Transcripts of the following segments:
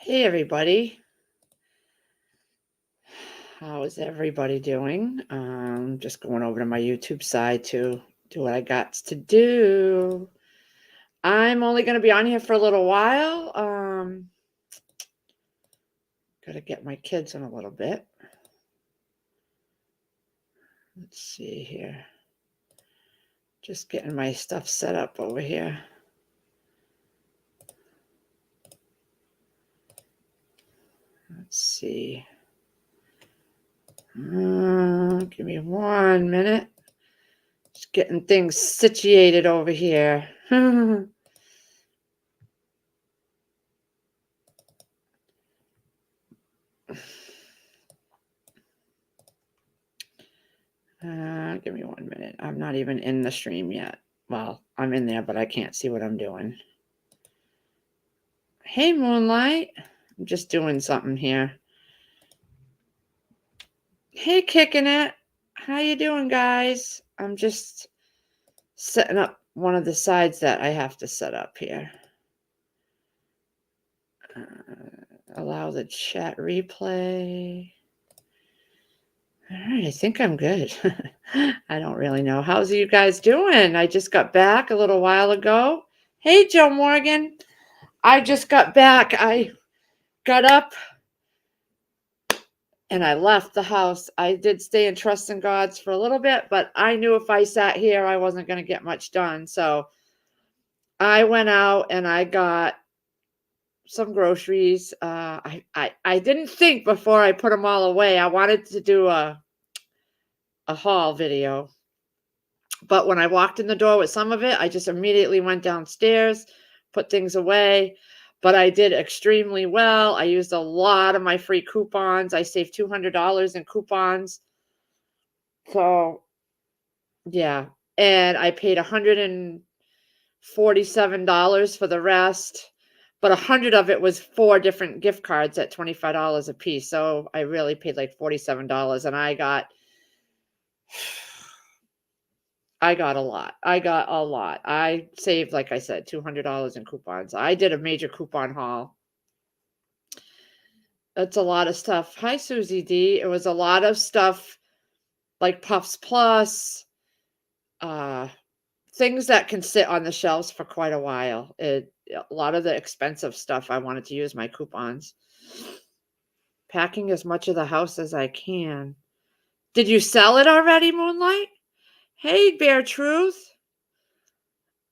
Hey everybody, how is everybody doing? Just going over to my YouTube side to do what I got to do. I'm only going to be on here for a little while. Gotta get my kids in a little bit. Let's see here. Just getting my stuff set up over here. Let's see. Give me 1 minute. Just getting things situated over here. Give me 1 minute. I'm not even in the stream yet. Well, I'm in there, but I can't see what I'm doing. Hey, Moonlight. I'm just doing something here. Hey, Kicking It. How you doing, guys? I'm just setting up one of the sides that I have to set up here. Allow the chat replay. All right, I think I'm good. I don't really know. How's you guys doing? I just got back a little while ago. Hey, Joe Morgan. I just got back. I got up and I left the house. I did stay in Trust in God's for a little bit, but I knew if I sat here, I wasn't going to get much done. So I went out and I got some groceries. I didn't think before I put them all away. I wanted to do a haul video. But when I walked in the door with some of it, I just immediately went downstairs, put things away. But I did extremely well. I used a lot of my free coupons. I saved $200 in coupons. So, yeah. And I paid $147 for the rest. But 100 of it was 4 different gift cards at $25 a piece. So I really paid like $47. And I got a lot. I saved, like I said, $200 in coupons. I did a major coupon haul. That's a lot of stuff. Hi, Susie D. It was a lot of stuff like Puffs Plus, things that can sit on the shelves for quite a while. A lot of the expensive stuff, I wanted to use my coupons. Packing as much of the house as I can. Did you sell it already, Moonlight? Hey, Bear Truth.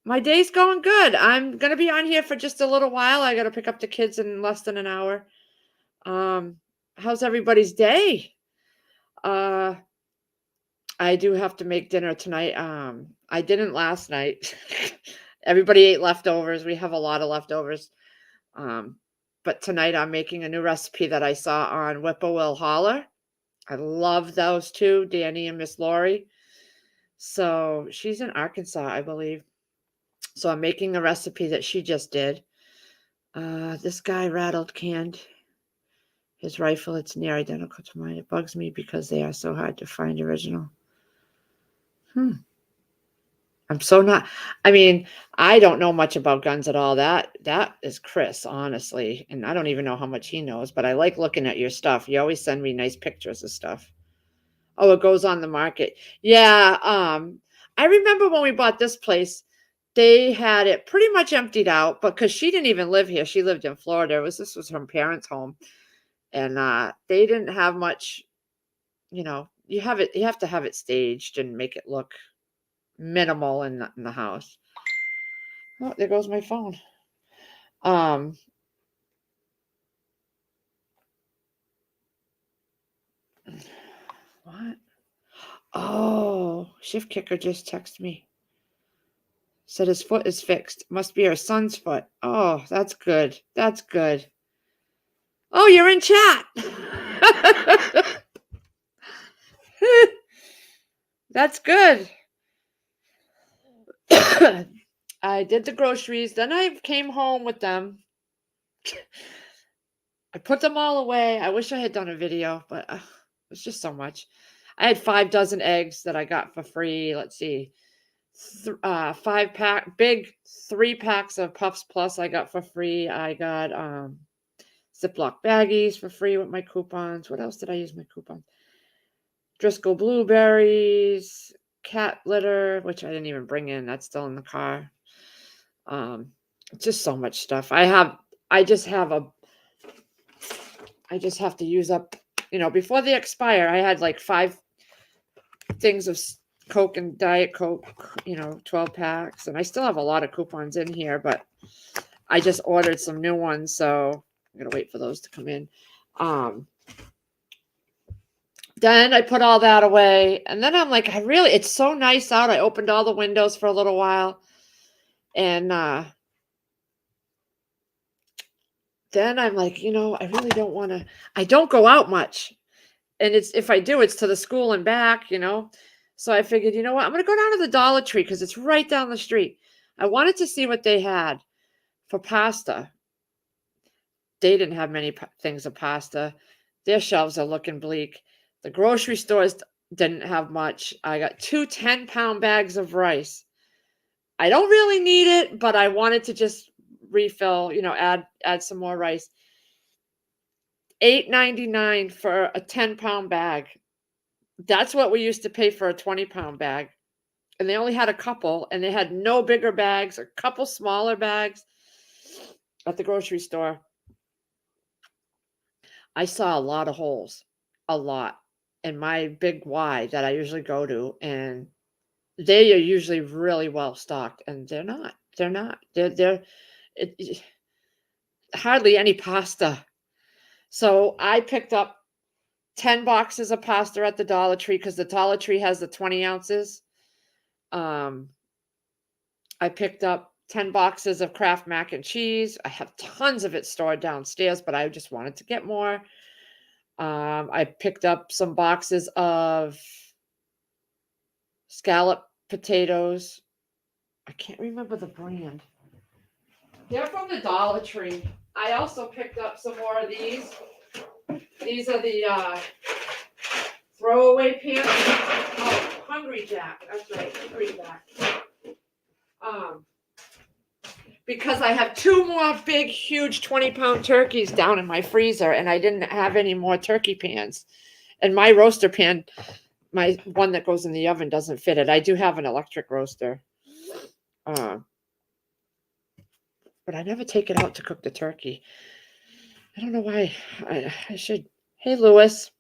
My day's going good. I'm going to be on here for just a little while. I got to pick up the kids in less than an hour. How's everybody's day? I do have to make dinner tonight. I didn't last night. Everybody ate leftovers. We have a lot of leftovers. But tonight I'm making a new recipe that I saw on Whippoorwill Holler. I love those two, Danny and Miss Lori. So she's in Arkansas, I believe. So I'm making a recipe that she just did. This guy rattled canned his rifle. It's near identical to mine. It bugs me because they are so hard to find original. I'm so not. I mean, I don't know much about guns at all. That is Chris, honestly, and I don't even know how much he knows. But I like looking at your stuff. You always send me nice pictures of stuff. Oh, it goes on the market. Yeah. I remember when we bought this place, they had it pretty much emptied out, but because she didn't even live here, she lived in Florida. This was her parents' home, and they didn't have much. You have to have it staged and make it look minimal in the house. Oh, there goes my phone. What? Oh, Shift Kicker just texted me. Said his foot is fixed. Must be her son's foot. Oh, that's good. That's good. Oh, you're in chat. That's good. I did the groceries. Then I came home with them. I put them all away. I wish I had done a video, but it was just so much. I had 5 dozen eggs that I got for free. Let's see. 5 pack, big 3 packs of Puffs Plus I got for free. I got Ziploc baggies for free with my coupons. What else did I use my coupons? Driscoll blueberries, cat litter, which I didn't even bring in. That's still in the car. Just so much stuff. I just have to use up, before they expire. I had like 5 things of Coke and Diet Coke, 12 packs, and I still have a lot of coupons in here, but I just ordered some new ones, so I'm gonna wait for those to come in. Then I put all that away, and then I'm like, it's so nice out. I opened all the windows for a little while, and then I'm like, I really don't want to. I don't go out much, and if I do, it's to the school and back, So I figured, you know what, I'm gonna go down to the Dollar Tree because it's right down the street. I wanted to see what they had for pasta. They didn't have many things of pasta. Their shelves are looking bleak. The grocery stores didn't have much. I got 2 10-pound bags of rice. I don't really need it, but I wanted to just refill, add some more rice. $8.99 for a 10-pound bag. That's what we used to pay for a 20-pound bag. And they only had a couple, and they had no bigger bags, a couple smaller bags at the grocery store. I saw a lot of holes, a lot, in my big Y that I usually go to, and they are usually really well stocked, and they're not. They're not. Hardly any pasta. So I picked up 10 boxes of pasta at the Dollar Tree because the Dollar Tree has the 20 ounces. I picked up 10 boxes of Kraft mac and cheese. I have tons of it stored downstairs, but I just wanted to get more. I picked up some boxes of scallop potatoes. I can't remember the brand. They're from the Dollar Tree. I also picked up some more of these. These are the throwaway pants. Oh, Hungry Jack. That's right, Hungry Jack. Because I have 2 more big, huge 20-pound turkeys down in my freezer, and I didn't have any more turkey pans. And my roaster pan, my one that goes in the oven, doesn't fit it. I do have an electric roaster. But I never take it out to cook the turkey. I don't know why. I should. Hey, Lewis.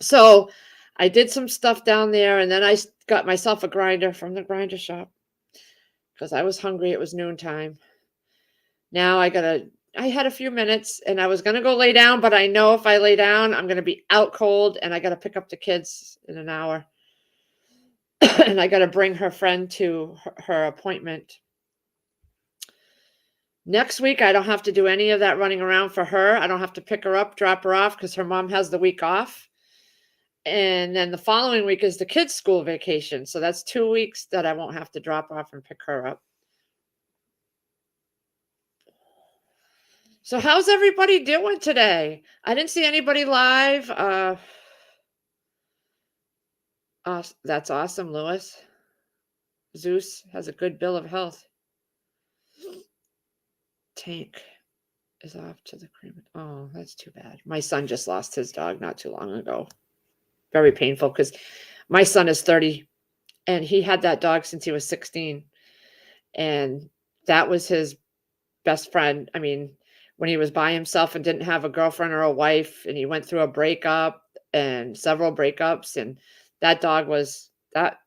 So I did some stuff down there, and then I got myself a grinder from the grinder shop because I was hungry. It was noontime. Now I had a few minutes, and I was going to go lay down, but I know if I lay down, I'm going to be out cold, and I got to pick up the kids in an hour. And I got to bring her friend to her appointment. Next week, I don't have to do any of that running around for her. I don't have to pick her up, drop her off, because her mom has the week off. And then the following week is the kids' school vacation. So that's 2 weeks that I won't have to drop off and pick her up. So how's everybody doing today? I didn't see anybody live. That's awesome, Lewis. Zeus has a good bill of health. Tank is off to the crematorium. Oh, that's too bad. My son just lost his dog not too long ago. Very painful because my son is 30 and he had that dog since he was 16. And that was his best friend. I mean, when he was by himself and didn't have a girlfriend or a wife, and he went through a breakup and several breakups, and that dog was that.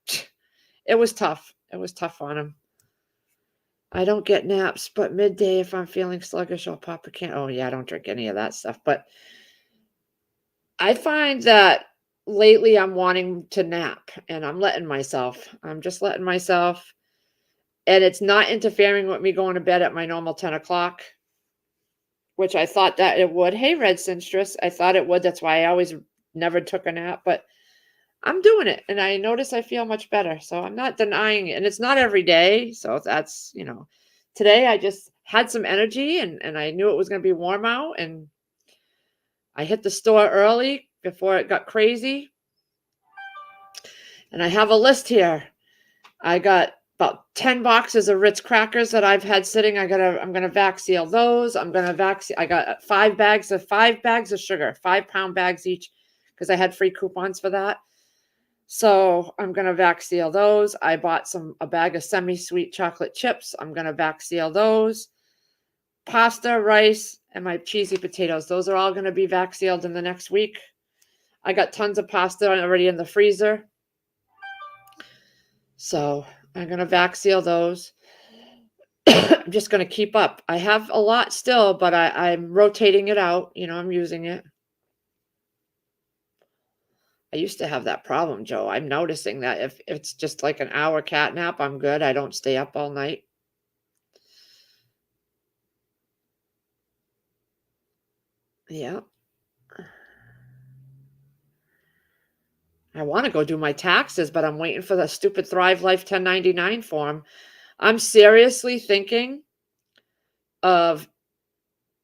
It was tough. It was tough on him. I don't get naps, but midday if I'm feeling sluggish, I'll pop a can. Oh yeah, I don't drink any of that stuff. But I find that lately I'm wanting to nap, and I'm letting myself. I'm just letting myself. And it's not interfering with me going to bed at my normal 10 o'clock, which I thought that it would. Hey, Red Sinstress, I thought it would. That's why I always never took a nap. But I'm doing it, and I notice I feel much better. So I'm not denying it. And it's not every day. So that's, today I just had some energy, and I knew it was going to be warm out. And I hit the store early before it got crazy. And I have a list here. I got about 10 boxes of Ritz crackers that I've had sitting. I'm gonna vac seal those. I got 5 bags of sugar, 5-pound bags each, because I had free coupons for that. So I'm gonna vac seal those. I bought a bag of semi-sweet chocolate chips. I'm gonna vac seal those. Pasta, rice, and my cheesy potatoes. Those are all gonna be vac sealed in the next week. I got tons of pasta already in the freezer. So I'm gonna vac seal those. I'm just gonna keep up. I have a lot still, but I'm rotating it out. I'm using it. I used to have that problem, Joe. I'm noticing that if it's just like an hour cat nap, I'm good. I don't stay up all night. Yeah. I want to go do my taxes, but I'm waiting for the stupid Thrive Life 1099 form. I'm seriously thinking of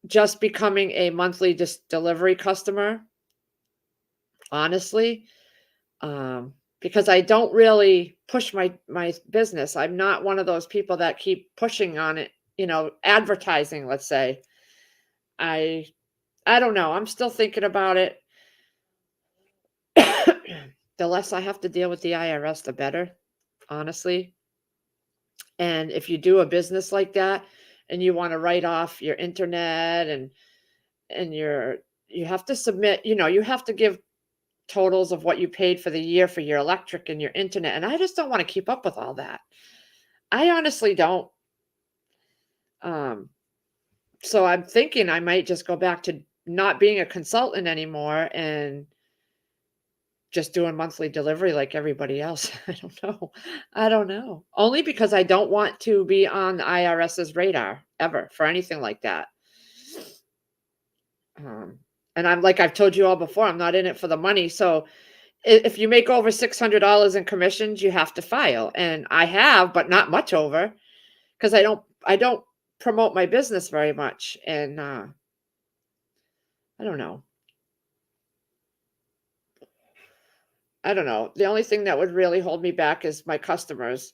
just becoming a monthly delivery customer, honestly, because I don't really push my business. I'm not one of those people that keep pushing on it, advertising, let's say. I don't know. I'm still thinking about it. The less I have to deal with the IRS, the better, honestly. And if you do a business like that and you want to write off your internet and you have to submit, you have to give totals of what you paid for the year for your electric and your internet. And I just don't want to keep up with all that. I honestly don't. So I'm thinking I might just go back to not being a consultant anymore and just doing monthly delivery like everybody else. I don't know. I don't know. Only because I don't want to be on the IRS's radar ever for anything like that. And I've told you all before, I'm not in it for the money. So if you make over $600 in commissions, you have to file. And I have, but not much over, because I don't promote my business very much. And I don't know. I don't know. The only thing that would really hold me back is my customers.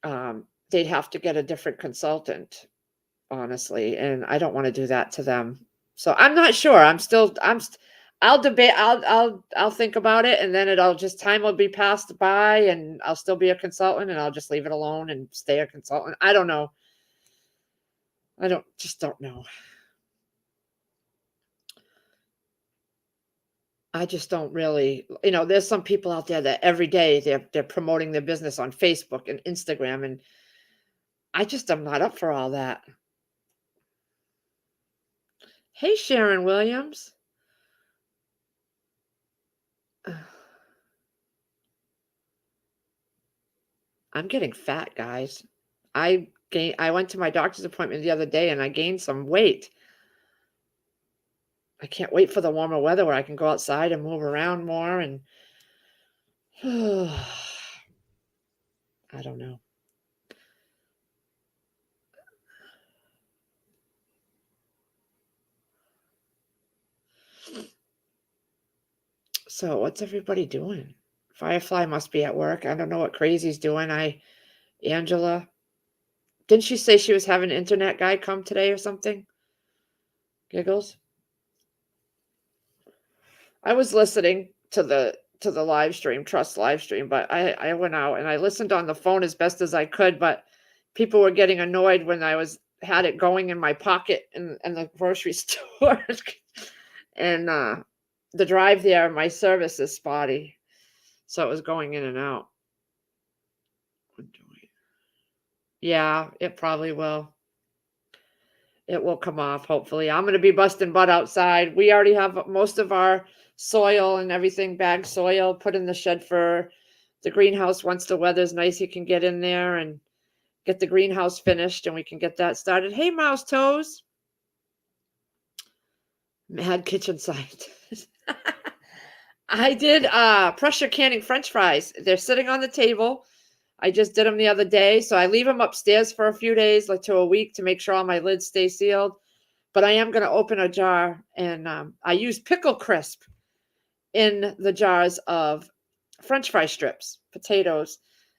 They'd have to get a different consultant, honestly, and I don't want to do that to them. So I'm not sure. I'll debate. I'll think about it, and then time will be passed by, and I'll still be a consultant, and I'll just leave it alone and stay a consultant. I don't know. Don't know. I just don't really, there's some people out there that every day they're promoting their business on Facebook and Instagram, and I just am not up for all that. Hey, Sharon Williams. I'm getting fat, guys. I went to my doctor's appointment the other day and I gained some weight. I can't wait for the warmer weather where I can go outside and move around more and I don't know. So, what's everybody doing? Firefly must be at work. I don't know what Crazy's doing. Angela, didn't she say she was having an internet guy come today or something? Giggles. I was listening to the live stream, Trust live stream, but I went out and I listened on the phone as best as I could, but people were getting annoyed when I had it going in my pocket in the grocery store. And the drive there, my service is spotty. So it was going in and out. Yeah, it probably will. It will come off, hopefully. I'm going to be busting butt outside. We already have most of our soil and everything, bagged soil, put in the shed for the greenhouse. Once the weather's nice, you can get in there and get the greenhouse finished, and we can get that started. Hey, Mouse Toes. Mad kitchen scientist. I did pressure canning French fries. They're sitting on the table. I just did them the other day. So I leave them upstairs for a few days, like to a week, to make sure all my lids stay sealed. But I am going to open a jar, and I use pickle crisp in the jars of French fry strips, potatoes.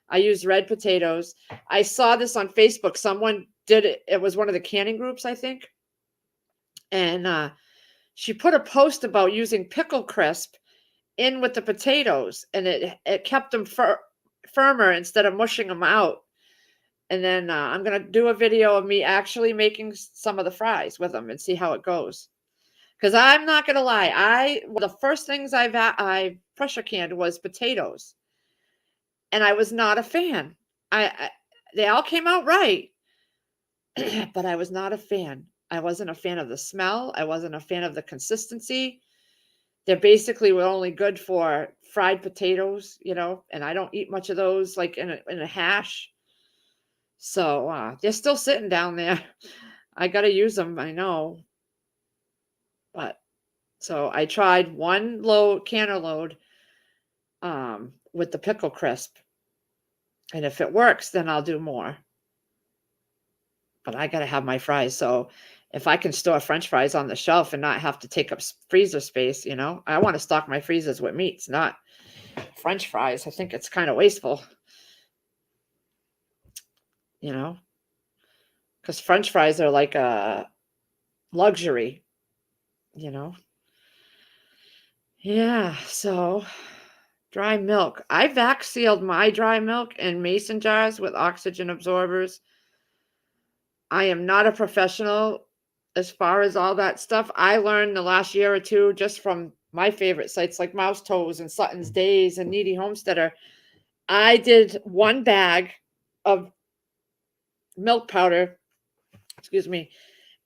I use red potatoes. I saw this on Facebook. Someone did it. It was one of the canning groups, I think. And she put a post about using pickle crisp in with the potatoes, and it kept them firmer instead of mushing them out. And then I'm gonna do a video of me actually making some of the fries with them and see how it goes. Because I'm not gonna lie, one of the first things I pressure canned was potatoes, and I was not a fan. I they all came out right, but I was not a fan. I wasn't a fan of the smell. I wasn't a fan of the consistency. They're basically were only good for fried potatoes, and I don't eat much of those like in a hash. So they're still sitting down there. I gotta use them, I know. But so I tried one canner load with the pickle crisp. And if it works, then I'll do more. But I gotta have my fries. So if I can store French fries on the shelf and not have to take up freezer space, I want to stock my freezers with meats, not French fries. I think it's kind of wasteful, because French fries are like a luxury, you know. Yeah, so dry milk. I vac sealed my dry milk in mason jars with oxygen absorbers. I am not a professional as far as all that stuff. I learned the last year or two just from my favorite sites like Mouse Toes and Sutton's Days and Needy Homesteader. I did one bag of milk powder, excuse me,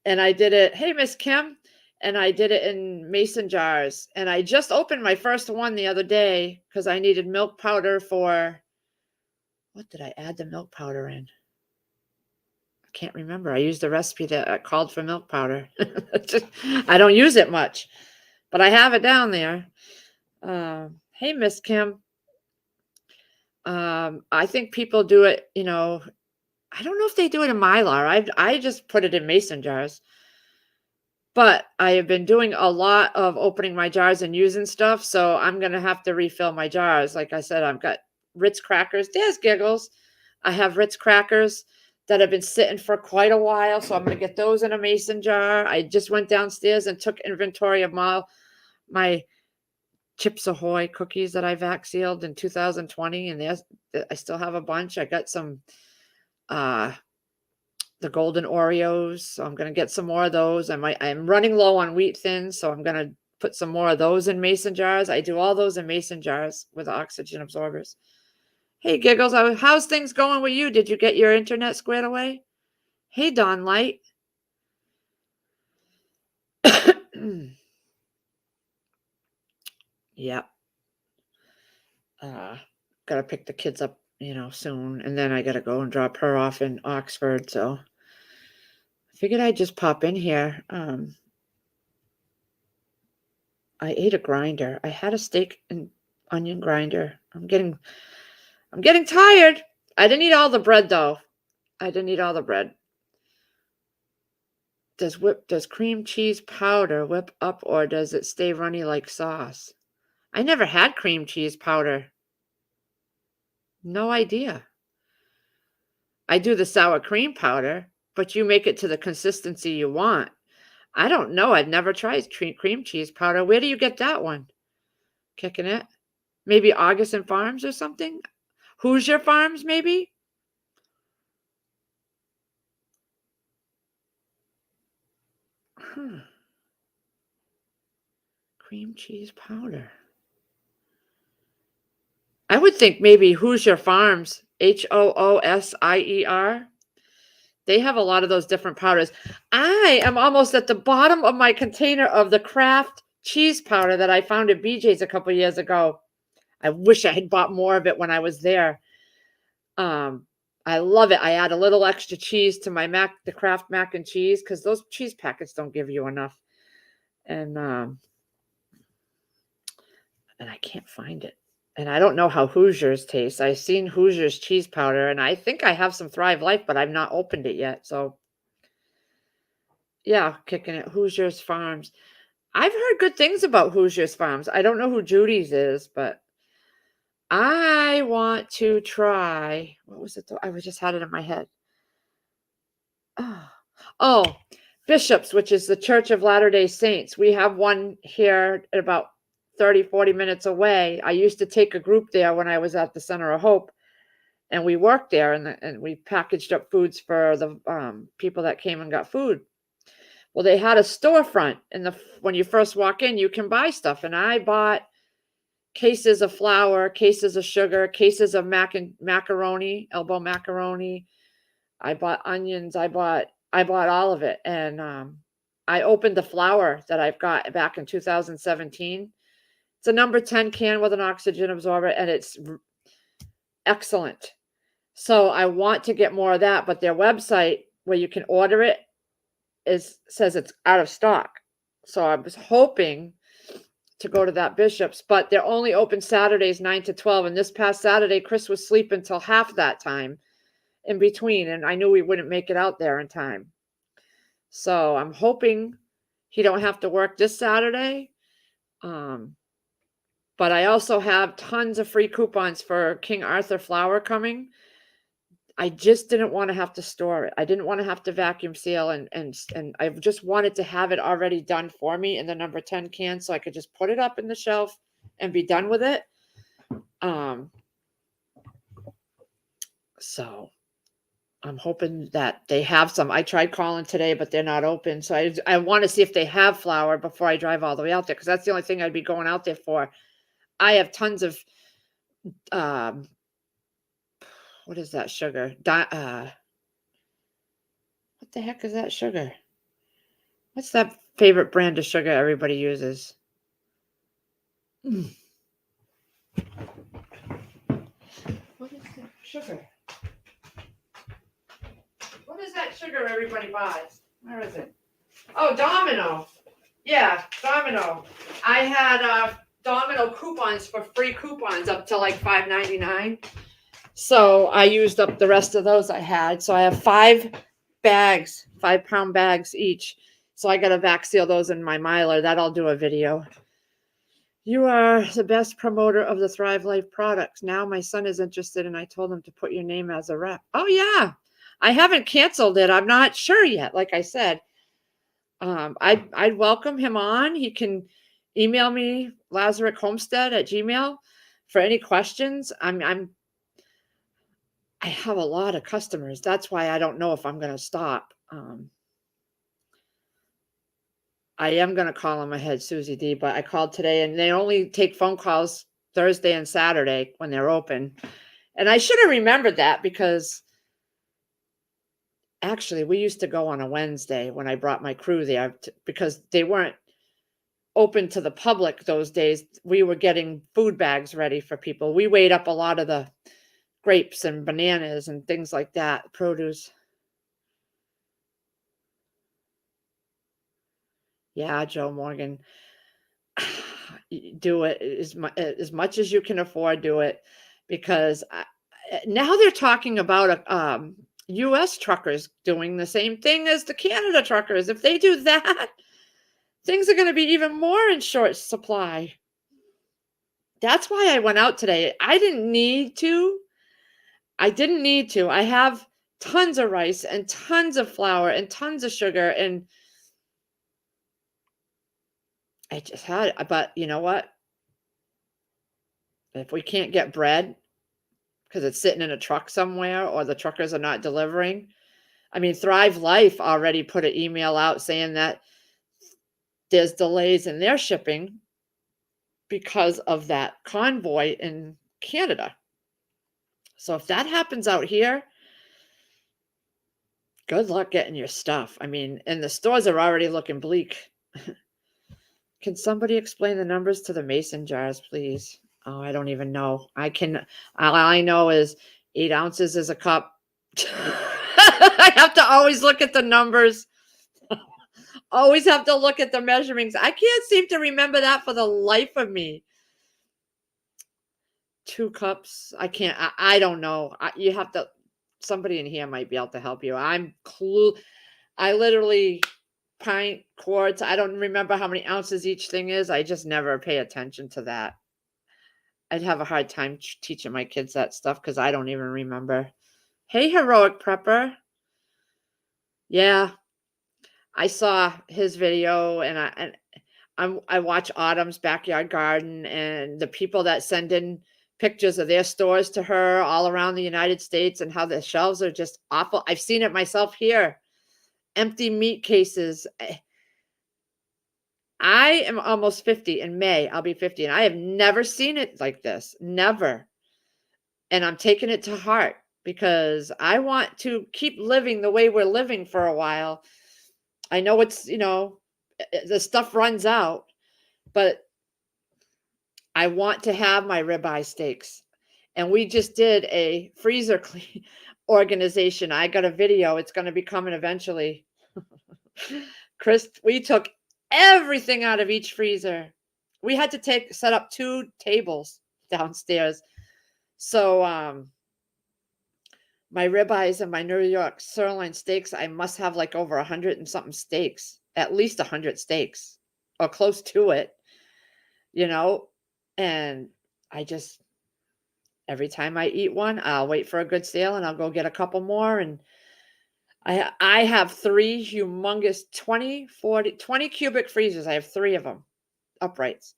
and I did it, hey, Miss Kim, and I did it in mason jars. And I just opened my first one the other day because I needed milk powder for, what did I add the milk powder in? I can't remember. I used a recipe that called for milk powder. I don't use it much, but I have it down there. Hey, Miss Kim. I think people do it, I don't know if they do it in Mylar. I just put it in mason jars. But I have been doing a lot of opening my jars and using stuff, so I'm gonna have to refill my jars. Like I said, I've got Ritz crackers. There's Giggles. I have Ritz crackers that have been sitting for quite a while, so I'm gonna get those in a mason jar. I just went downstairs and took inventory of my Chips Ahoy cookies that I vac sealed in 2020, and I still have a bunch. I got some the golden Oreos, so I'm gonna get some more of those. I'm running low on wheat thins, so I'm gonna put some more of those in mason jars. I do all those in mason jars with oxygen absorbers. Hey, Giggles, how's things going with you? Did you get your internet squared away? Hey, Dawn Light. Yeah. Gotta pick the kids up, soon, and then I gotta go and drop her off in Oxford, so I figured I'd just pop in here. I ate a grinder. I had a steak and onion grinder. I'm getting tired. I didn't eat all the bread though. I didn't eat all the bread. Does cream cheese powder whip up or does it stay runny like sauce? I never had cream cheese powder. No idea. I do the sour cream powder, but you make it to the consistency you want. I don't know. I've never tried cream cheese powder. Where do you get that one? Kicking it? Maybe Augustin Farms or something? Hoosier Farms, maybe? Cream cheese powder. I would think maybe Hoosier Farms, Hoosier. They have a lot of those different powders. I am almost at the bottom of my container of the Kraft cheese powder that I found at BJ's a couple years ago. I wish I had bought more of it when I was there. I love it. I add a little extra cheese to my the Kraft mac and cheese, because those cheese packets don't give you enough. And I can't find it. And I don't know how Hoosiers taste. I've seen Hoosiers cheese powder, and I think I have some Thrive Life, but I've not opened it yet. So, yeah, kicking it. Hoosiers Farms. I've heard good things about Hoosiers Farms. I don't know who Judy's is, but I want to try, what was it? I just had it in my head. Oh, oh, Bishops, which is the Church of Latter-day Saints. We have one here about 30, 40 minutes away. I used to take a group there when I was at the Center of Hope, and we worked there, and we packaged up foods for the people that came and got food. Well, they had a storefront, and when you first walk in, you can buy stuff, and I bought cases of flour, cases of sugar, cases of macaroni, elbow macaroni. I bought onions. I bought all of it, and I opened the flour that I've got back in 2017. It's a number 10 can with an oxygen absorber, and it's excellent. So I want to get more of that, but their website where you can order it says it's out of stock. So I was hoping to go to that Bishops, but they're only open Saturdays 9 to 12. And this past Saturday, Chris was sleeping till half that time in between, and I knew we wouldn't make it out there in time. So I'm hoping he don't have to work this Saturday. But I also have tons of free coupons for King Arthur flour coming. I just didn't want to have to store it. I didn't want to have to vacuum seal, and I just wanted to have it already done for me in the number 10 can, so I could just put it up in the shelf and be done with it. So I'm hoping that they have some. I tried calling today, but they're not open. So I want to see if they have flour before I drive all the way out there, because that's the only thing I'd be going out there for. I have tons of what is that sugar? What the heck is that sugar? What's that favorite brand of sugar everybody uses? What is that sugar? What is that sugar everybody buys? Where is it? Oh, Domino. Yeah, Domino. I had Domino coupons for free coupons up to like $5.99. So I used up the rest of those I had. So I have 5 bags, 5-pound bags each. So I got to vac seal those in my miler. That I'll do a video. You are the best promoter of the Thrive Life products. Now my son is interested, and I told him to put your name as a rep. Oh yeah, I haven't canceled it. I'm not sure yet. Like I said, I'd welcome him on. He can email me lazaric@homestead@gmail for any questions. I have a lot of customers. That's why I don't know if I'm going to stop. I am going to call him ahead, Susie D, but I called today, and they only take phone calls Thursday and Saturday when they're open. And I should have remembered that, because actually we used to go on a Wednesday when I brought my crew there, because they weren't open to the public those days. We were getting food bags ready for people. We weighed up a lot of the grapes and bananas and things like that, produce. Yeah, Joe Morgan. Do it as much as you can afford. Do it, because now they're talking about U.S. truckers doing the same thing as the Canada truckers. If they do that, things are going to be even more in short supply. That's why I went out today. I didn't need to. I have tons of rice and tons of flour and tons of sugar, and I just had it. But you know what? If we can't get bread because it's sitting in a truck somewhere, or the truckers are not delivering. I mean, Thrive Life already put an email out saying that there's delays in their shipping because of that convoy in Canada. So if that happens out here, good luck getting your stuff. I mean, and the stores are already looking bleak. Can somebody explain the numbers to the mason jars, please? Oh, I don't even know. All I know is 8 ounces is a cup. I have to always look at the numbers. Always have to look at the measurements. I can't seem to remember that for the life of me. 2 cups. I can't. I don't know. You have to. Somebody in here might be able to help you. I literally pint, quarts. I don't remember how many ounces each thing is. I just never pay attention to that. I'd have a hard time teaching my kids that stuff because I don't even remember. Hey, heroic prepper. Yeah, I saw his video, and I watch Autumn's backyard garden, and the people that send in pictures of their stores to her all around the United States, and how the shelves are just awful. I've seen it myself here. Empty meat cases. I am almost 50 in May. I'll be 50, and I have never seen it like this. Never. And I'm taking it to heart because I want to keep living the way we're living for a while. I know it's, the stuff runs out, but I want to have my ribeye steaks. And we just did a freezer clean organization. I got a video. It's going to be coming eventually. Chris, we took everything out of each freezer. We had to set up 2 tables downstairs. So my ribeyes and my New York sirloin steaks, I must have like over 100 and something steaks, at least 100 steaks or close to it, and every time I eat one, I'll wait for a good sale and I'll go get a couple more. And I have 3 humongous 20 cubic freezers. I have 3 of them uprights.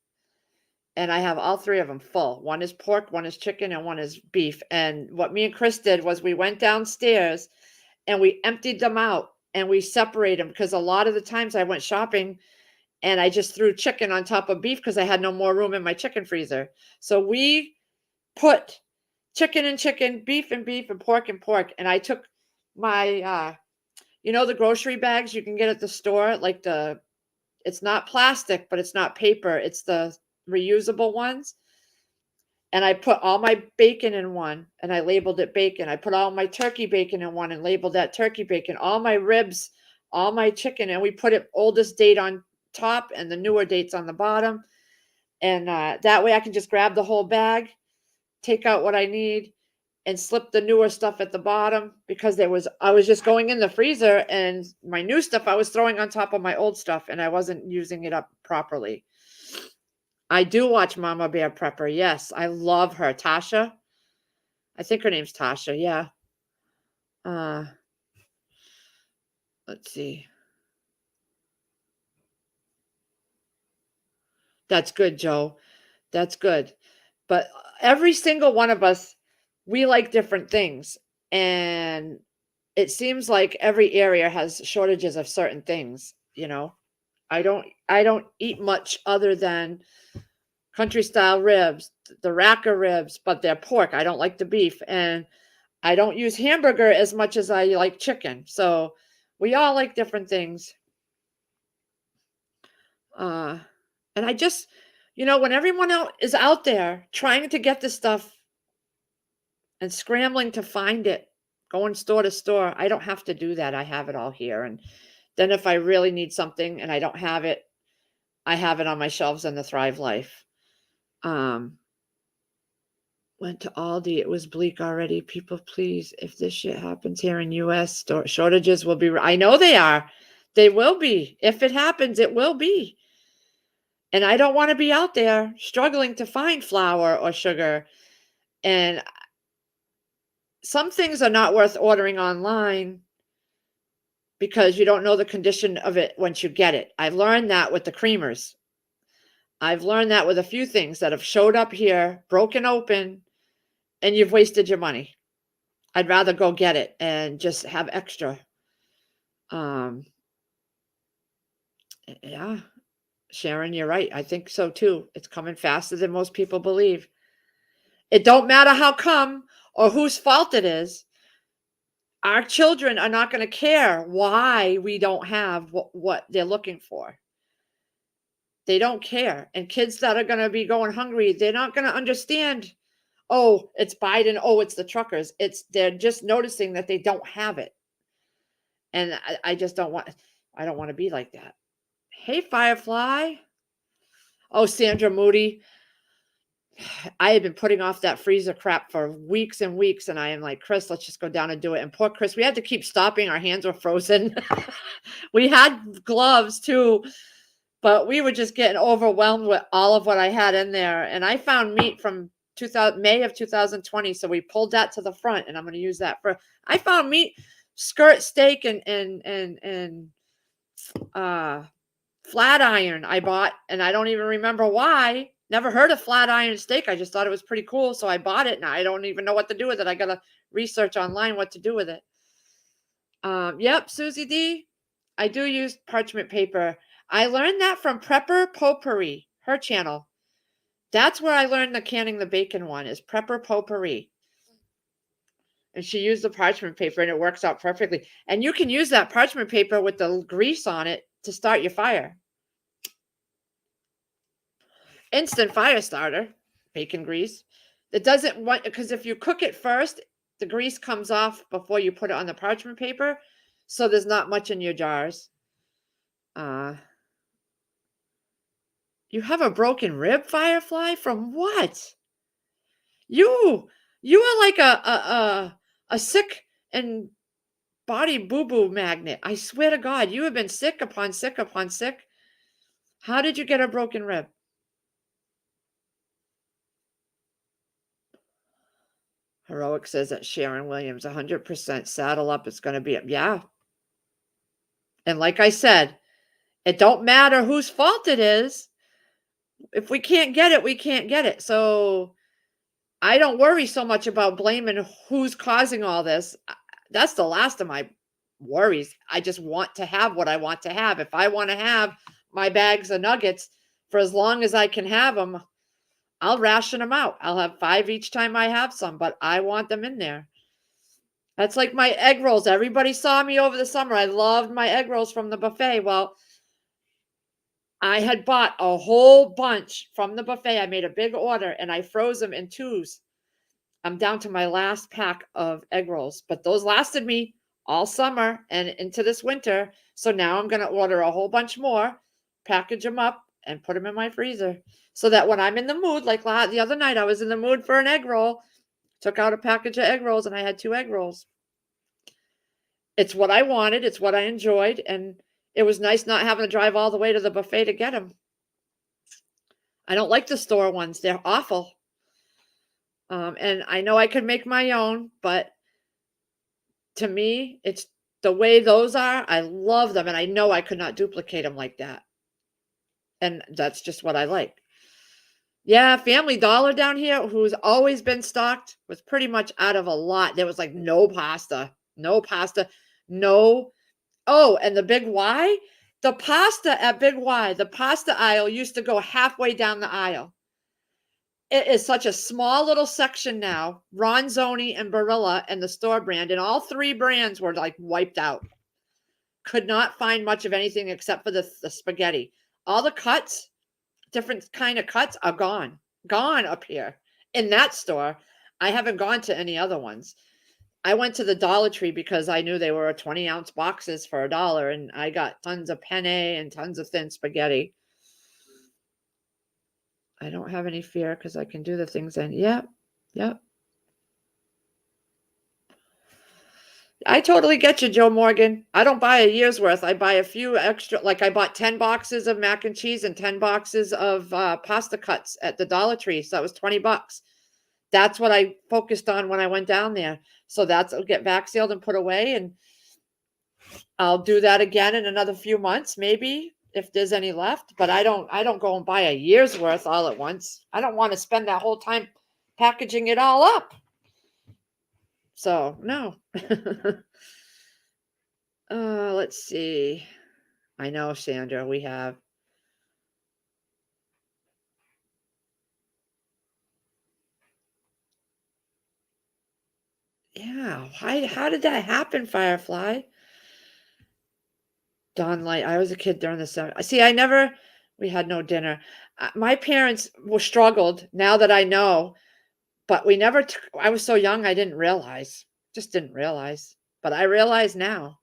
And I have all 3 of them full. One is pork, one is chicken, and one is beef. And what me and Chris did was we went downstairs and we emptied them out and we separated them, because a lot of the times I went shopping and I just threw chicken on top of beef because I had no more room in my chicken freezer. So we put chicken and chicken, beef and beef, and pork and pork. And I took my, the grocery bags you can get at the store, like it's not plastic, but it's not paper. It's the reusable ones. And I put all my bacon in one and I labeled it bacon. I put all my turkey bacon in one and labeled that turkey bacon, all my ribs, all my chicken. And we put it oldest date on top and the newer dates on the bottom. And that way I can just grab the whole bag, take out what I need, and slip the newer stuff at the bottom, because I was just going in the freezer and my new stuff I was throwing on top of my old stuff and I wasn't using it up properly. I do watch Mama Bear Prepper. Yes, I love her. Tasha. I think her name's Tasha. Yeah. Let's see. That's good, Joe. That's good. But every single one of us, we like different things. And it seems like every area has shortages of certain things, I don't eat much other than country style ribs, the racker ribs, but they're pork. I don't like the beef, and I don't use hamburger as much as I like chicken. So we all like different things. And I just, when everyone else is out there trying to get this stuff and scrambling to find it, going store to store, I don't have to do that. I have it all here. And then if I really need something and I don't have it, I have it on my shelves in the Thrive Life. Went to Aldi. It was bleak already. People, please, if this shit happens here in US, shortages will be. I know they are. They will be. If it happens, it will be. And I don't want to be out there struggling to find flour or sugar. And some things are not worth ordering online because you don't know the condition of it once you get it. I've learned that with the creamers. I've learned that with a few things that have showed up here, broken open, and you've wasted your money. I'd rather go get it and just have extra. Yeah, Sharon, you're right. I think so too. It's coming faster than most people believe. It don't matter how come or whose fault it is. Our children are not going to care why we don't have what they're looking for. They don't care. And kids that are going to be going hungry, they're not going to understand, oh, it's Biden, oh, it's the truckers. They're just noticing that they don't have it. And I don't want to be like that. Hey, Firefly. Oh, Sandra Moody. I had been putting off that freezer crap for weeks and weeks, and I am like, Chris, let's just go down and do it. And poor Chris, we had to keep stopping. Our hands were frozen. We had gloves too, but we were just getting overwhelmed with all of what I had in there. And I found meat from May of 2020. So we pulled that to the front, and I'm going to use that for. I found meat, skirt steak, and flat iron I bought, and I don't even remember why. Never heard of flat iron steak. I just thought it was pretty cool, so I bought it, and I don't even know what to do with it. I gotta research online what to do with it. Yep, Susie D. I do use parchment paper. I learned that from Prepper Potpourri, her channel. That's where I learned the canning the bacon one, is Prepper Potpourri. And she used the parchment paper, and it works out perfectly. And you can use that parchment paper with the grease on it to start your fire. Instant fire starter, bacon grease. It doesn't want, because if you cook it first, the grease comes off before you put it on the parchment paper. So there's not much in your jars. You have a broken rib, Firefly? From what? You are like a sick and body boo-boo magnet. I swear to God, you have been sick upon sick upon sick. How did you get a broken rib? Heroic says that Sharon Williams, 100% saddle up. It's going to be, yeah. And like I said, it don't matter whose fault it is. If we can't get it, we can't get it. So I don't worry so much about blaming who's causing all this. That's the last of my worries. I just want to have what I want to have. If I want to have my bags of nuggets for as long as I can have them, I'll ration them out. I'll have 5 each time I have some, but I want them in there. That's like my egg rolls. Everybody saw me over the summer. I loved my egg rolls from the buffet. Well, I had bought a whole bunch from the buffet. I made a big order, and I froze them in 2s. I'm down to my last pack of egg rolls, but those lasted me all summer and into this winter. So now I'm going to order a whole bunch more, package them up, and put them in my freezer so that when I'm in the mood, like the other night, I was in the mood for an egg roll, took out a package of egg rolls, and I had 2 egg rolls. It's what I wanted. It's what I enjoyed. And it was nice not having to drive all the way to the buffet to get them. I don't like the store ones. They're awful. And I know I could make my own, but to me, it's the way those are. I love them, and I know I could not duplicate them like that. And that's just what I like. Yeah, Family Dollar down here, who's always been stocked, was pretty much out of a lot. There was like no pasta, no. Oh, and the Big Y, the pasta at Big Y, the pasta aisle used to go halfway down the aisle. It is such a small little section now. Ronzoni and Barilla and the store brand, and all 3 brands were like wiped out. Could not find much of anything except for the spaghetti. All the cuts, different kind of cuts, are gone up here in that store. I haven't gone to any other ones. I went to the Dollar Tree because I knew they were 20-ounce boxes for $1, and I got tons of penne and tons of thin spaghetti. I don't have any fear because I can do the things and yep. I totally get you, Joe Morgan. I don't buy a year's worth. I buy a few extra, like I bought 10 boxes of mac and cheese and 10 boxes of pasta cuts at the Dollar Tree. So that was $20. That's what I focused on when I went down there. So I'll get back sealed and put away. And I'll do that again in another few months, maybe, if there's any left. But I don't go and buy a year's worth all at once. I don't want to spend that whole time packaging it all up. So no. Let's see. I know, Sandra, we have. Yeah, how did that happen, Firefly? Dawn Light. I was a kid during the summer. See, we had no dinner. My parents were struggled now that I know, but we never, I was so young, I didn't realize. Just didn't realize. But I realize now.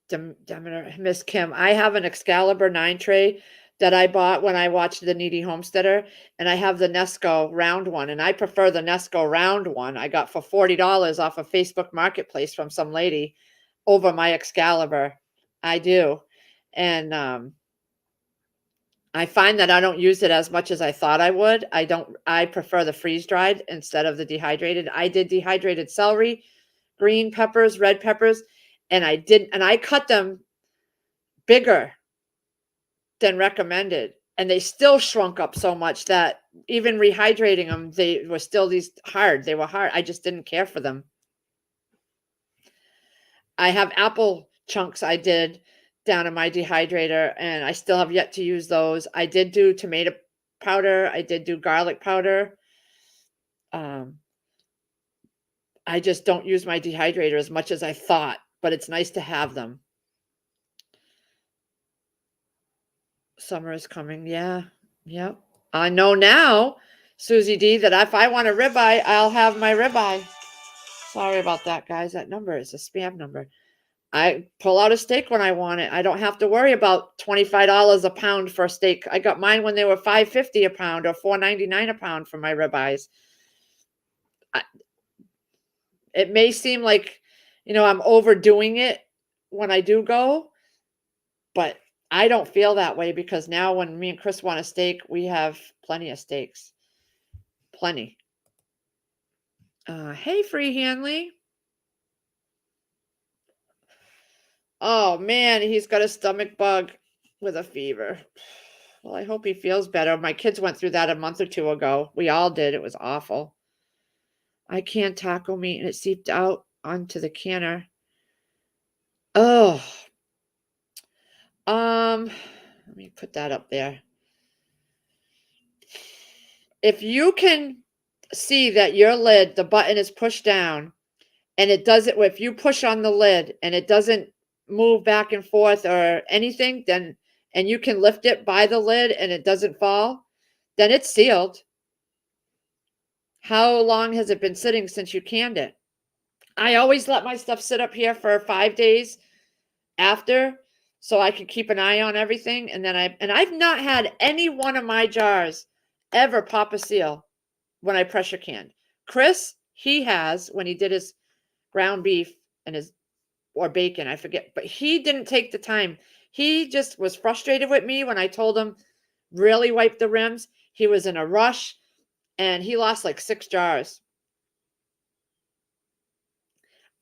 Demeter, Miss Kim, I have an Excalibur 9 tray that I bought when I watched The Needy Homesteader, and I have the Nesco round one, and I prefer the Nesco round one I got for $40 off of Facebook Marketplace from some lady over my Excalibur. I do. And I find that I don't use it as much as I thought I would. I prefer the freeze dried instead of the dehydrated. I did dehydrated celery, green peppers, red peppers, and I cut them bigger than recommended. And they still shrunk up so much that even rehydrating them, they were still these hard. They were hard. I just didn't care for them. I have apple chunks I did down in my dehydrator, and I still have yet to use those. I did do tomato powder. I did do garlic powder. Um, I just don't use my dehydrator as much as I thought, but it's nice to have them. Summer is coming. Yeah. Yep. I know now, Susie D, that if I want a ribeye, I'll have my ribeye. Sorry about that, guys. That number is a spam number. I pull out a steak when I want it. I don't have to worry about $25 a pound for a steak. I got mine when they were $5.50 a pound or $4.99 a pound for my ribeyes. It may seem like, I'm overdoing it when I do go, but I don't feel that way because now when me and Chris want a steak, we have plenty of steaks. Plenty. Hey, Free Hanley. Oh man, he's got a stomach bug with a fever. Well, I hope he feels better. My kids went through that a month or two ago. We all did. It was awful. I canned taco meat and it seeped out onto the canner. Oh. Let me put that up there. If you can see that your lid, the button is pushed down, and it does it if you push on the lid and it doesn't move back and forth or anything, then and you can lift it by the lid and it doesn't fall, then it's sealed. How long has it been sitting since you canned it? I always let my stuff sit up here for 5 days after so I can keep an eye on everything, and then I've not had any one of my jars ever pop a seal when I pressure canned. Chris, he has when he did his ground beef and his or bacon, I forget, but he didn't take the time. He just was frustrated with me when I told him really wipe the rims. He was in a rush and he lost like 6 jars.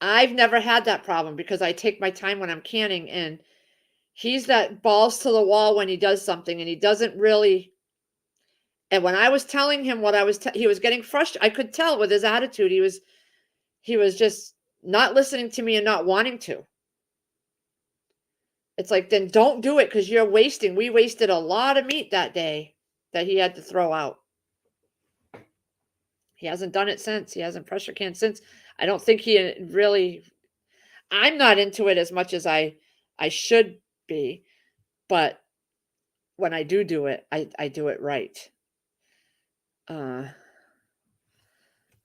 I've never had that problem because I take my time when I'm canning, and he's that balls to the wall when he does something and he doesn't really. And when I was telling him what he was getting frustrated. I could tell with his attitude. He was just not listening to me and not wanting to. It's like, then don't do it because you're wasting. We wasted a lot of meat that day that he had to throw out. He hasn't done it since. He hasn't pressure canned since. I don't think he really. I'm not into it as much as I should be, but when I do it, I do it right.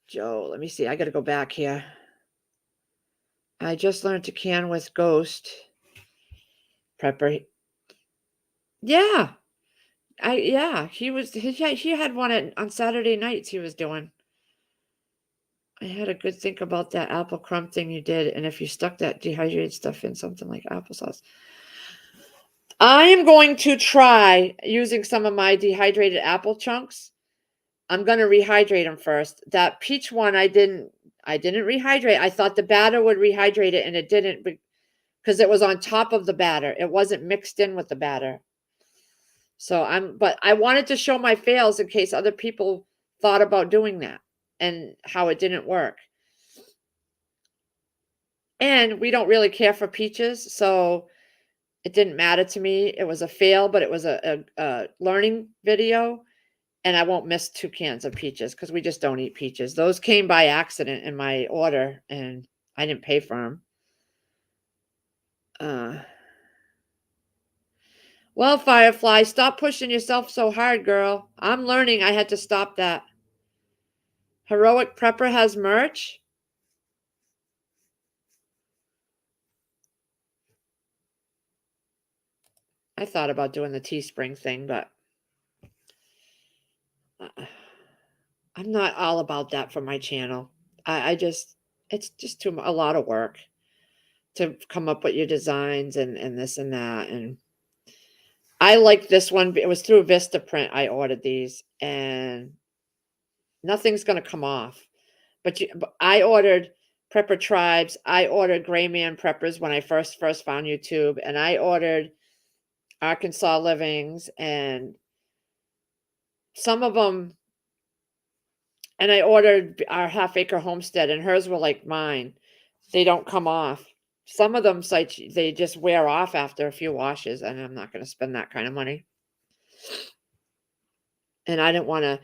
Joe, let me see. I got to go back here. I just learned to can with Ghost Prepper. Yeah. He had one on Saturday nights he was doing. I had a good think about that apple crumb thing you did, and if you stuck that dehydrated stuff in something like applesauce. I am going to try using some of my dehydrated apple chunks. I'm going to rehydrate them first. That peach one I didn't rehydrate. I thought the batter would rehydrate it and it didn't because it was on top of the batter. It wasn't mixed in with the batter. But I wanted to show my fails in case other people thought about doing that and how it didn't work. And we don't really care for peaches, so it didn't matter to me. It was a fail, but it was a learning video, and I won't miss 2 cans of peaches because we just don't eat peaches. Those came by accident in my order, and I didn't pay for them. Well, Firefly, stop pushing yourself so hard, girl. I'm learning I had to stop that. Heroic Prepper has merch? I thought about doing the Teespring thing, but I'm not all about that for my channel. It's just a lot of work to come up with your designs and this and that. And I like this one. It was through Vistaprint I ordered these, and nothing's gonna come off. But I ordered Prepper Tribes, I ordered Gray Man Preppers when I first found YouTube, and I ordered Arkansas Livings, and some of them, and I ordered our Half Acre Homestead, and hers were like mine. They don't come off. Some of them sites, they just wear off after a few washes, and I'm not gonna spend that kind of money. And I didn't wanna,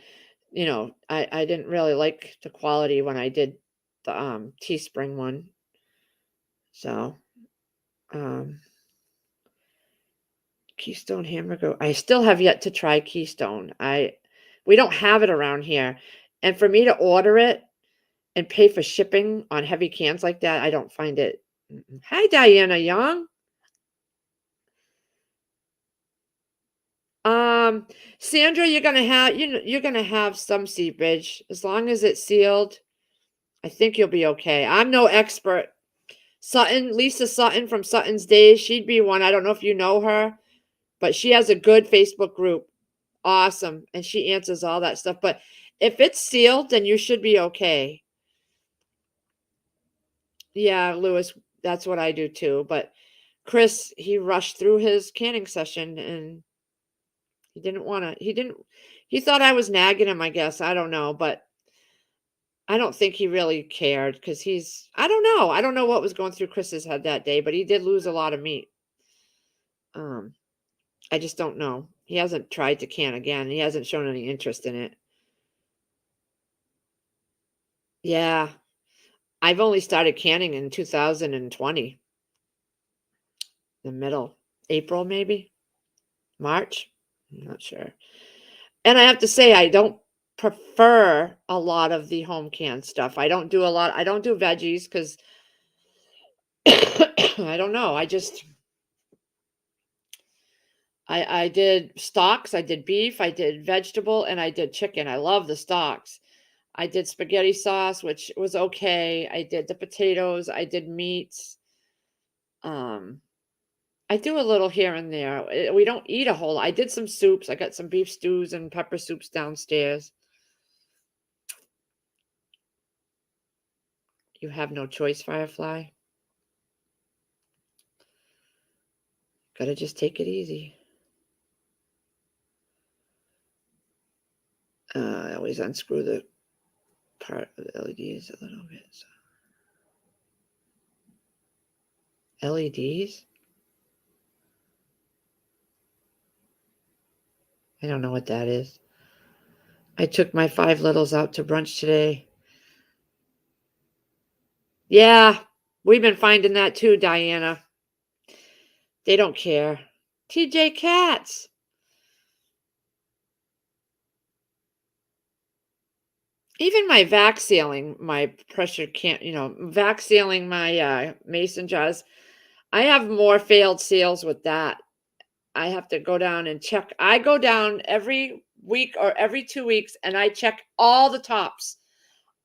I didn't really like the quality when I did the, Teespring one. So, um, Keystone Hamburger, I still have yet to try Keystone. We don't have it around here, and for me to order it and pay for shipping on heavy cans like that, I don't find it. Hi, Diana Young. Um, Sandra, you're gonna have some seepage. As long as it's sealed, I think you'll be okay. I'm no expert. Lisa Sutton from Sutton's Days, she'd be one. I don't know if you know her, but she has a good Facebook group. Awesome. And she answers all that stuff. But if it's sealed, then you should be okay. Yeah, Lewis, that's what I do too. But Chris, he rushed through his canning session and he thought I was nagging him, I guess. I don't know. But I don't think he really cared because I don't know. I don't know what was going through Chris's head that day, but he did lose a lot of meat. Um, I just don't know. He hasn't tried to can again. He hasn't shown any interest in it. Yeah. I've only started canning in 2020, the middle, April maybe, March. I'm not sure. And I have to say, I don't prefer a lot of the home canned stuff. I don't do veggies because I don't know. I did stocks, I did beef, I did vegetable, and I did chicken. I love the stocks. I did spaghetti sauce, which was okay. I did the potatoes, I did meats. Um, I do a little here and there. We don't eat a whole lot. I did some soups. I got some beef stews and pepper soups downstairs. You have no choice, Firefly. Gotta just take it easy. I always unscrew the part of the LEDs a little bit. So. LEDs? I don't know what that is. I took my 5 littles out to brunch today. Yeah, we've been finding that too, Diana. They don't care. TJ Cats. Even my vac sealing, my pressure can't, vac sealing my mason jars. I have more failed seals with that. I have to go down and check. I go down every week or every 2 weeks and I check all the tops,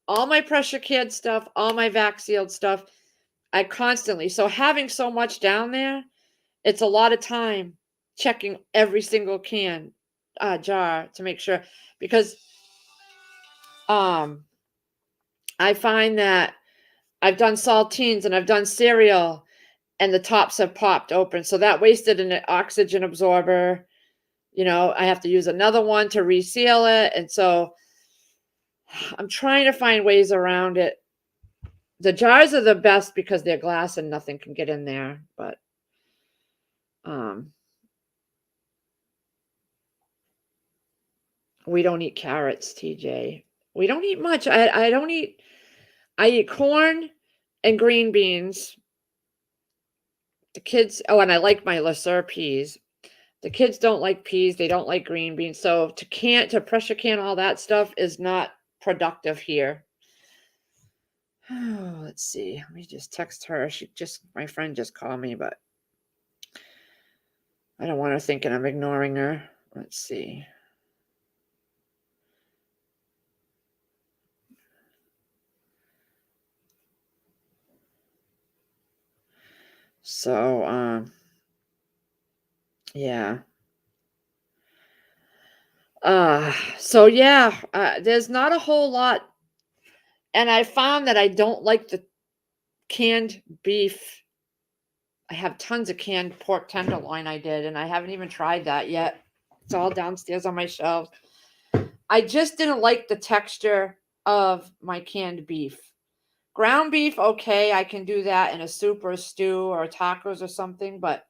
all my pressure can stuff, all my vac sealed stuff. I constantly, so having so much down there, it's a lot of time checking every single can jar to make sure because um I find that I've done saltines and I've done cereal and the tops have popped open. So that wasted an oxygen absorber. I have to use another one to reseal it. And so I'm trying to find ways around it. The jars are the best because they're glass and nothing can get in there. But we don't eat carrots, TJ. We don't eat much. I eat corn and green beans. The kids, and I like my LeSueur peas. The kids don't like peas, they don't like green beans, so to pressure can all that stuff is not productive here. Oh, let's see. Let me just text her. My friend just called me, but I don't want her thinking I'm ignoring her. Let's see. So, yeah. So yeah, there's not a whole lot, and I found that I don't like the canned beef. I have tons of canned pork tenderloin I did, and I haven't even tried that yet. It's all downstairs on my shelf. I just didn't like the texture of my canned beef. Ground beef, okay, I can do that in a soup or a stew or tacos or something, but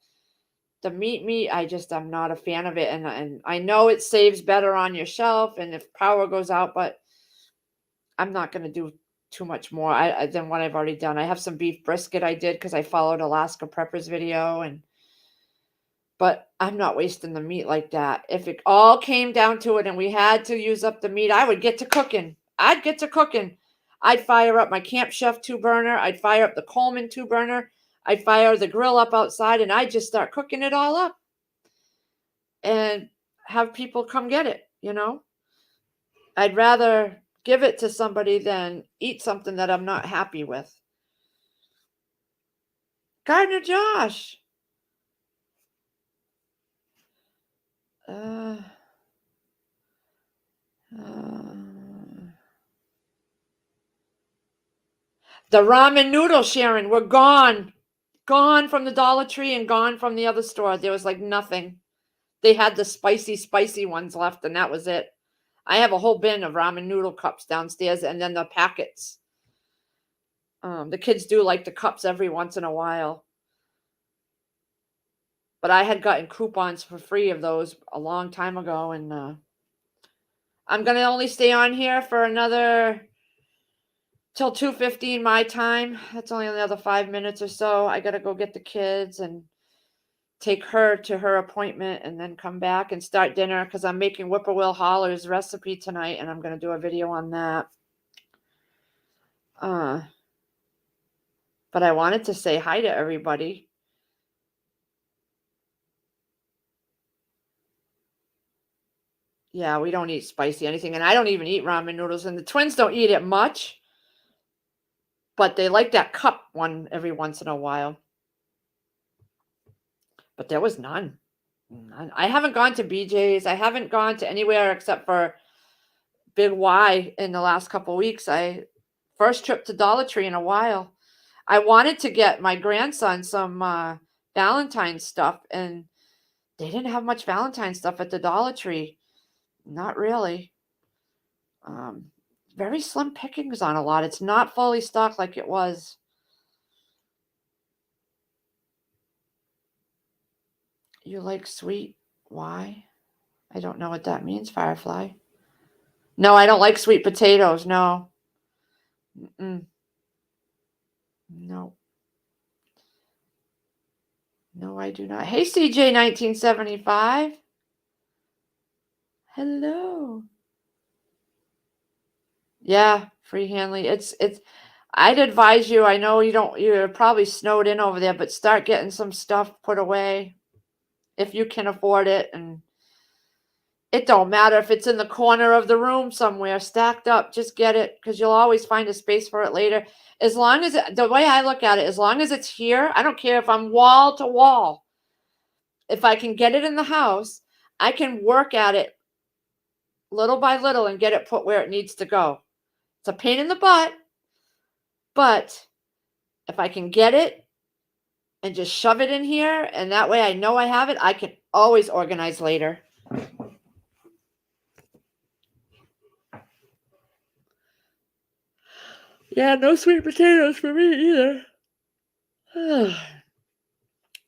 the meat, I'm not a fan of it, and I know it saves better on your shelf, and if power goes out, but I'm not gonna do too much more than what I've already done. I have some beef brisket I did because I followed Alaska Prepper's video, but I'm not wasting the meat like that. If it all came down to it and we had to use up the meat, I would get to cooking. I'd get to cooking. I'd fire up my Camp Chef 2 burner. I'd fire up the Coleman 2 burner. I'd fire the grill up outside and I'd just start cooking it all up and have people come get it. I'd rather give it to somebody than eat something that I'm not happy with. Gardner Josh. Uh, uh, the ramen noodles, Sharon, were gone. Gone from the Dollar Tree and gone from the other store. There was like nothing. They had the spicy ones left, and that was it. I have a whole bin of ramen noodle cups downstairs, and then the packets. The kids do like the cups every once in a while. But I had gotten coupons for free of those a long time ago, and I'm gonna only stay on here for another till 2:15 my time. That's only another 5 minutes or so. I gotta go get the kids and take her to her appointment and then come back and start dinner because I'm making Whippoorwill Holler's recipe tonight and I'm going to do a video on that. But I wanted to say hi to everybody. Yeah, we don't eat spicy anything, and I don't even eat ramen noodles, and the twins don't eat it much, but they like that cup one every once in a while. But there was none. I haven't gone to BJ's. I haven't gone to anywhere except for Big Y in the last couple weeks. First trip to Dollar Tree in a while. I wanted to get my grandson some Valentine's stuff, and they didn't have much Valentine's stuff at the Dollar Tree. Not really. Very slim pickings on a lot. It's not fully stocked like it was. You like sweet? Why? I don't know what that means, Firefly. No, I don't like sweet potatoes. No. Mm-mm. No. No, I do not. Hey, CJ 1975. Hello. Yeah, free Hanley. It's I'd advise you. I know you're probably snowed in over there, but start getting some stuff put away if you can afford it. And it don't matter if it's in the corner of the room somewhere stacked up, just get it because you'll always find a space for it later. As long as the way I look at it, as long as it's here, I don't care if I'm wall to wall. If I can get it in the house, I can work at it little by little and get it put where it needs to go. It's a pain in the butt, but if I can get it and just shove it in here, and that way I know I have it, I can always organize later. Yeah, no sweet potatoes for me either.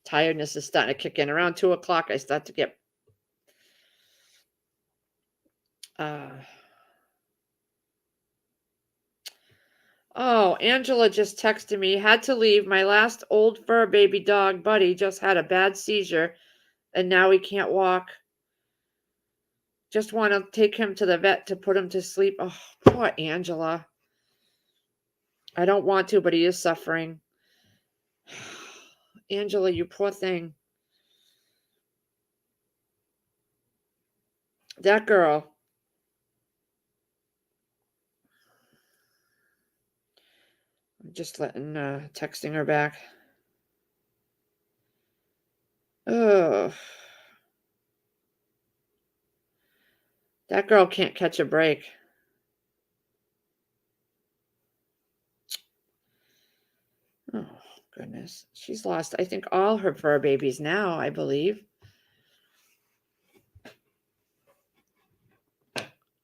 Tiredness is starting to kick in. Around 2 o'clock, I start to get oh, Angela just texted me. Had to leave. My last old fur baby dog, Buddy, just had a bad seizure, and now he can't walk. Just want to take him to the vet to put him to sleep. Oh, poor Angela. I don't want to, but he is suffering. Angela, you poor thing. That girl. I'm just texting her back. Oh. That girl can't catch a break. Oh, goodness. She's lost, I think, all her fur babies now, I believe.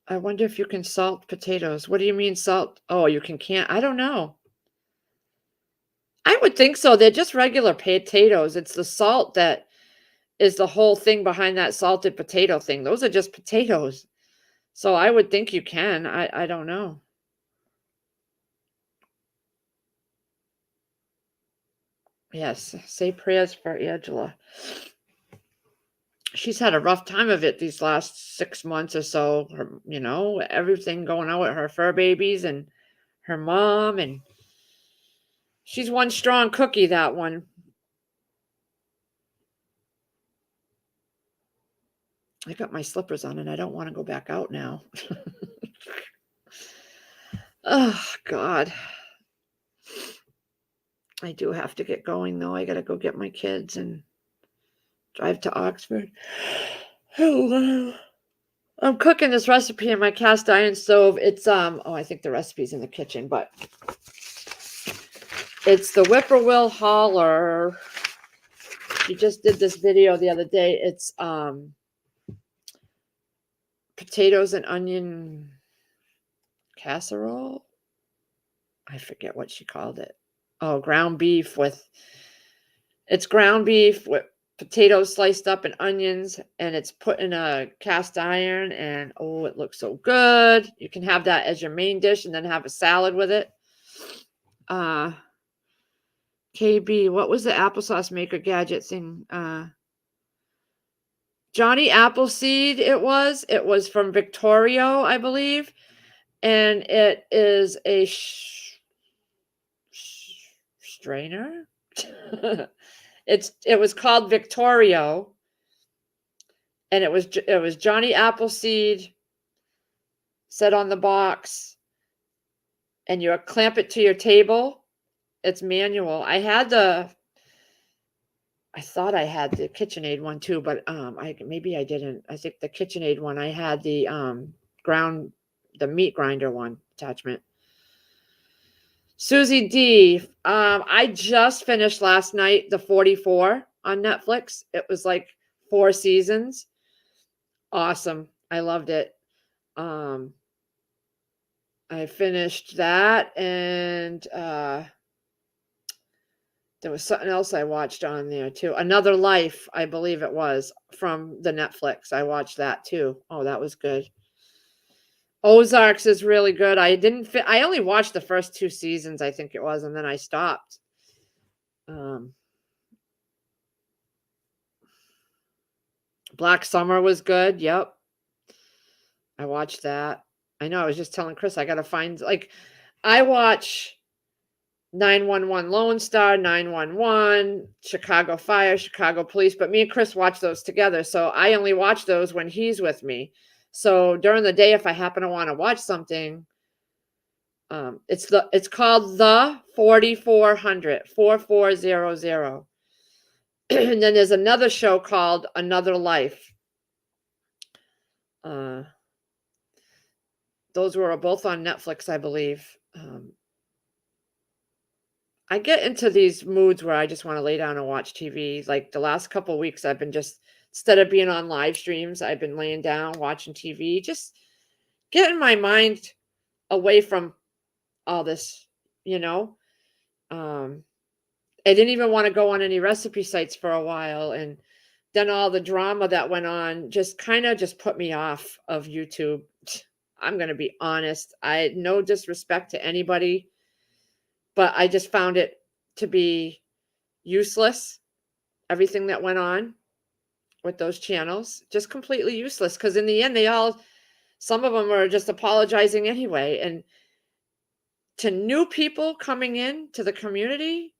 I wonder if you can salt potatoes. What do you mean salt? Oh, you can't. I don't know. I would think so. They're just regular potatoes. It's the salt that is the whole thing behind that salted potato thing. Those are just potatoes. So I would think you can. I don't know. Yes, say prayers for Angela. She's had a rough time of it these last 6 months or so. Everything going on with her fur babies and her mom, and she's one strong cookie, that one. I got my slippers on and I don't want to go back out now. Oh, God. I do have to get going, though. I got to go get my kids and drive to Oxford. Hello. I'm cooking this recipe in my cast iron stove. It's I think the recipe's in the kitchen, but it's the Whippoorwill Holler. She just did this video the other day. It's potatoes and onion casserole. I forget what she called it. Oh, ground beef with potatoes sliced up and onions, and it's put in a cast iron, and oh, it looks so good. You can have that as your main dish and then have a salad with it. KB, what was the applesauce maker gadget thing? Johnny Appleseed, it was from Victorio, I believe, and it is a strainer. It was called Victorio, and it was Johnny Appleseed set on the box, and you clamp it to your table. It's manual. I thought I had the KitchenAid one too, but maybe I didn't. I think the KitchenAid one, I had the meat grinder one attachment. Susie D, I just finished last night the 44 on Netflix. It was like 4 seasons. Awesome. I loved it. I finished that, and there was something else I watched on there too. Another Life, I believe it was, from the Netflix. I watched that too. Oh, that was good. Ozarks is really good. I only watched the first 2 seasons, I think it was, and then I stopped. Black Summer was good. Yep. I watched that. I know, I was just telling Chris, I got to find, I watch 911 Lone Star, 911, Chicago Fire, Chicago Police, but me and Chris watch those together. So I only watch those when he's with me. So during the day, if I happen to want to watch something, it's called the 4400, 4400. And then there's another show called Another Life. Those were both on Netflix, I believe. I get into these moods where I just want to lay down and watch TV. Like the last couple of weeks, I've been just, instead of being on live streams, I've been laying down watching TV, just getting my mind away from all this, I didn't even want to go on any recipe sites for a while. And then all the drama that went on just kind of just put me off of YouTube. I'm going to be honest. No disrespect to anybody, but I just found it to be useless. Everything that went on with those channels, just completely useless. Because in the end, some of them are just apologizing anyway. And to new people coming in to the community,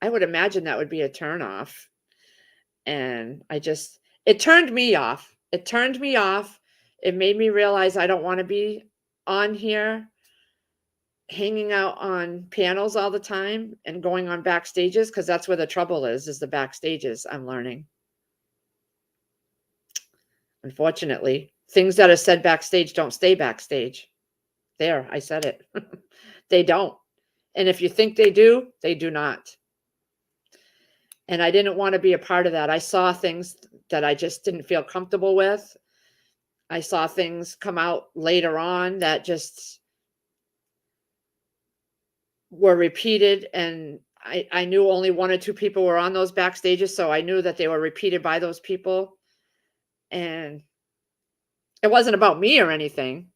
I would imagine that would be a turnoff. And it turned me off. It turned me off. It made me realize I don't want to be on here hanging out on panels all the time and going on backstages, because that's where the trouble is the backstages. I'm Unfortunately, things that are said backstage don't stay backstage. There, I said it. They don't. And if you think they do not. And I didn't want to be a part of that. I saw things that I just didn't feel comfortable with. I saw things come out later on that just were repeated, and I knew only one or two people were on those backstages, so I knew that they were repeated by those people. And it wasn't about me or anything,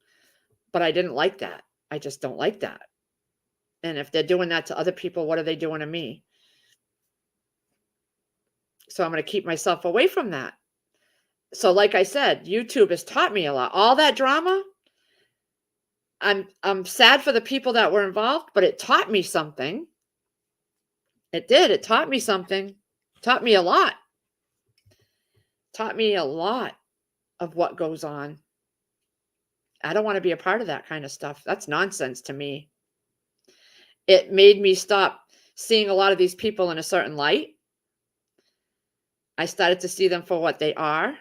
but I didn't like that. I just don't like that. And if they're doing that to other people, what are they doing to me? So I'm going to keep myself away from that. So like I said, YouTube has taught me a lot. All that drama, I'm sad for the people that were involved, but it taught me something. It did. It taught me something. Taught me a lot. Taught me a lot of what goes on. I don't want to be a part of that kind of stuff. That's nonsense to me. It made me stop seeing a lot of these people in a certain light. I started to see them for what they are.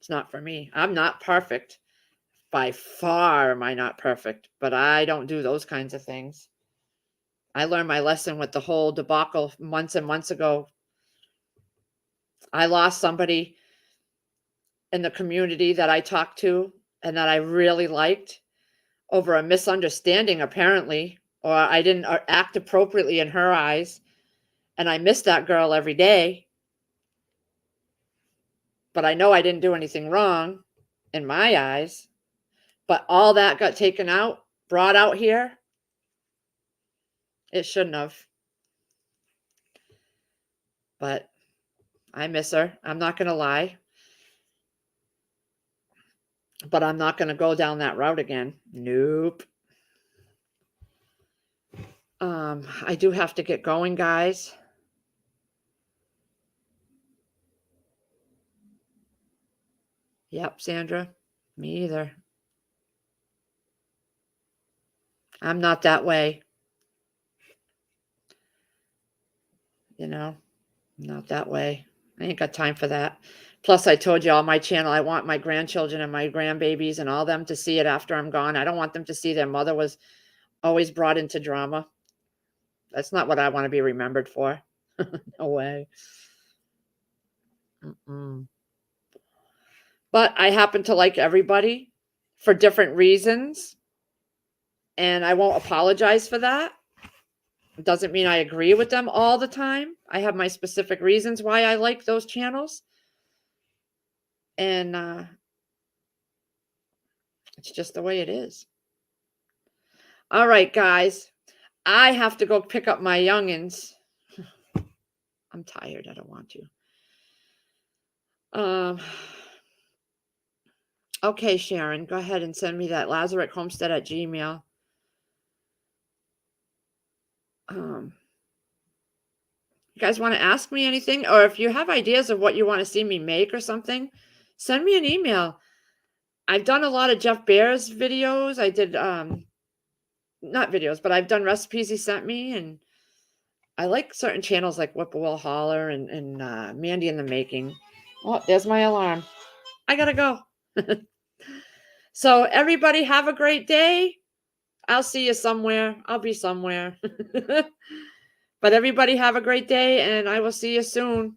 It's not for me. I'm not perfect. By far am I not perfect, but I don't do those kinds of things. I learned my lesson with the whole debacle months and months ago. I lost somebody in the community that I talked to and that I really liked over a misunderstanding, apparently, or I didn't act appropriately in her eyes. And I miss that girl every day. But I know I didn't do anything wrong in my eyes. But all that got taken out, brought out here. It shouldn't have. But I miss her. I'm not going to lie. But I'm not going to go down that route again. Nope. I do have to get going, guys. Yep, Sandra. Me either. I'm not that way. You know, not that way. I ain't got time for that. Plus, I told you on my channel, I want my grandchildren and my grandbabies and all them to see it after I'm gone. I don't want them to see their mother was always brought into drama. That's not what I want to be remembered for. No way. Mm-mm. But I happen to like everybody for different reasons. And I won't apologize for that. It doesn't mean I agree with them all the time. I have my specific reasons why I like those channels. And it's just the way it is. All right, guys. I have to go pick up my youngins. I'm tired. I don't want to. Okay, Sharon, go ahead and send me that Lazarus Homestead at Gmail. You guys want to ask me anything? Or if you have ideas of what you want to see me make or something, send me an email. I've done a lot of Jeff Bear's videos. I did, not videos, but I've done recipes he sent me. And I like certain channels like Whippoorwill Holler and Mandy in the Making. Oh, there's my alarm. I gotta go. So everybody have a great day. I'll see you somewhere. I'll be somewhere. But everybody have a great day, and I will see you soon.